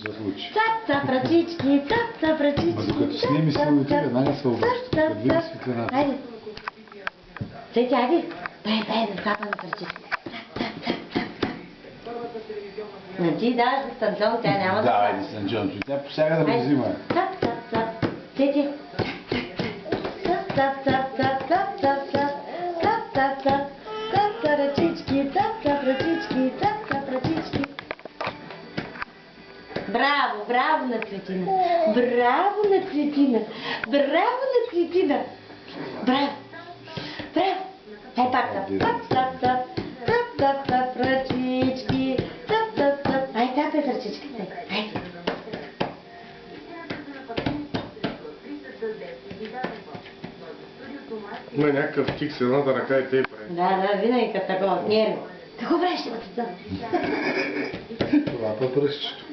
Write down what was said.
се случи. Цап, ръчички, цап, ръчички. Ма докато снеми силните, веднага се обръща. Като види светлината. Хайде. Цвети, айде. Дай да цапаме ръчички. Не ти даш да станчон, тя няма да Да, айде станчончо. Тя посяга да го взима. Цап. Цвети. Цап, ръчички, ръчички. Браво на Цветина! Браво на Цветина! Браво! Хай пак цап, ръчички, цап. Ай, цапай с ръчичките. Ай. Има някакъв тик с едната ръка и те прави. Да, винаги като такова, нервно. Какво правиш, бе, Това пръстчето.